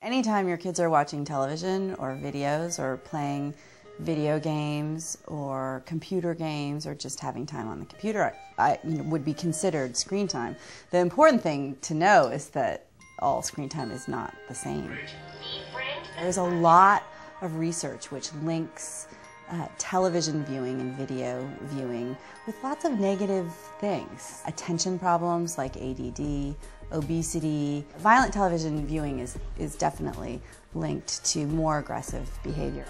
Anytime your kids are watching television or videos or playing video games or computer games or just having time on the computer would be considered screen time. The important thing to know is that all screen time is not the same. There's a lot of research which links television viewing and video viewing with lots of negative things. Attention problems like ADD, obesity. Violent television viewing is definitely linked to more aggressive behavior.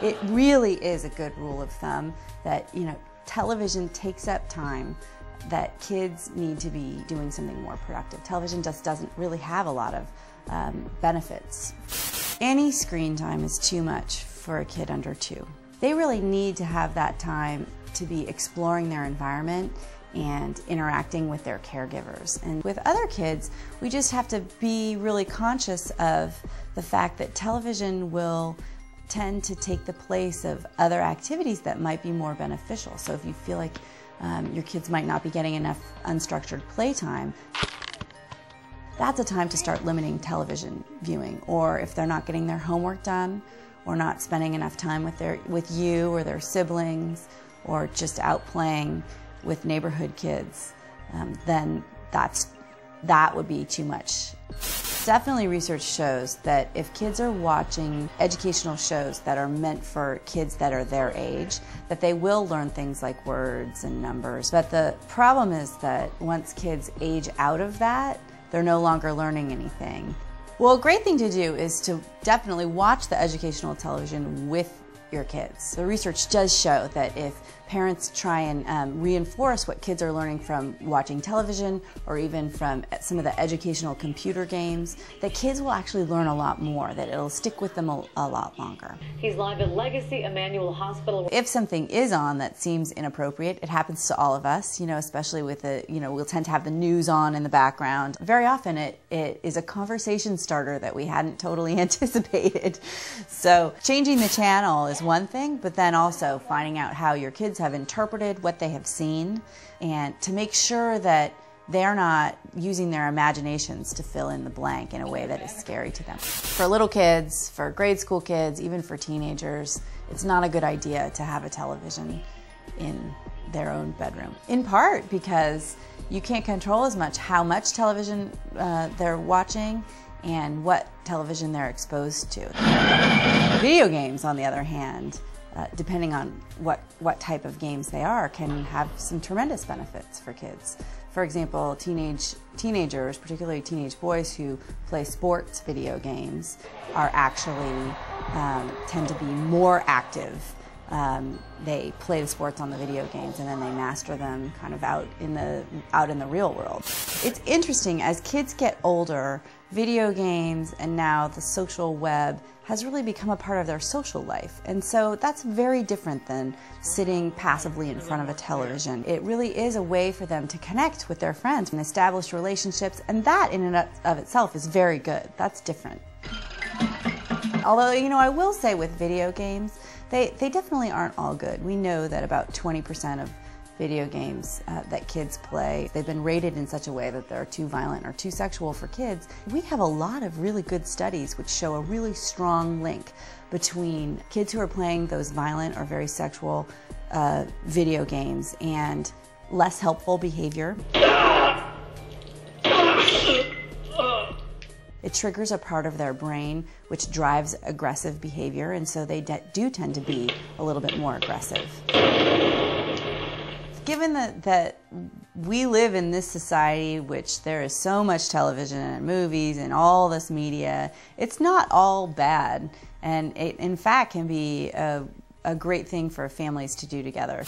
It really is a good rule of thumb that, television takes up time that kids need to be doing something more productive. Television just doesn't really have a lot of benefits. Any screen time is too much for a kid under 2. They really need to have that time to be exploring their environment and interacting with their caregivers. And with other kids, we just have to be really conscious of the fact that television will tend to take the place of other activities that might be more beneficial. So if you feel like your kids might not be getting enough unstructured playtime, that's a time to start limiting television viewing. Or if they're not getting their homework done, or not spending enough time with you or their siblings, or just out playing with neighborhood kids, then that would be too much. Definitely research shows that if kids are watching educational shows that are meant for kids that are their age, that they will learn things like words and numbers. But the problem is that once kids age out of that, they're no longer learning anything. Well, a great thing to do is to definitely watch the educational television with your kids. The research does show that if parents try and reinforce what kids are learning from watching television or even from some of the educational computer games, that kids will actually learn a lot more, that it'll stick with them a lot longer. He's live at Legacy Emanuel Hospital. If something is on that seems inappropriate, it happens to all of us, especially with we'll tend to have the news on in the background. Very often it is a conversation starter that we hadn't totally anticipated. So changing the channel is one thing, but then also finding out how your kids have interpreted what they have seen, and to make sure that they're not using their imaginations to fill in the blank in a way that is scary to them. For little kids, for grade school kids, even for teenagers, it's not a good idea to have a television in their own bedroom. In part because you can't control as much how much television they're watching and what television they're exposed to. Video games, on the other hand, depending on what type of games they are, can have some tremendous benefits for kids. For example, teenagers, particularly teenage boys who play sports video games, are actually tend to be more active. They play the sports on the video games and then they master them kind of out in the real world. It's interesting, as kids get older, video games and now the social web has really become a part of their social life. And so that's very different than sitting passively in front of a television. It really is a way for them to connect with their friends and establish relationships, and that in and of itself is very good. That's different. Although, I will say with video games, they definitely aren't all good. We know that about 20% of video games that kids play, they've been rated in such a way that they're too violent or too sexual for kids. We have a lot of really good studies which show a really strong link between kids who are playing those violent or very sexual video games and less helpful behavior. It triggers a part of their brain which drives aggressive behavior, and so they do tend to be a little bit more aggressive. Given that we live in this society which there is so much television and movies and all this media, it's not all bad, and it in fact can be a great thing for families to do together.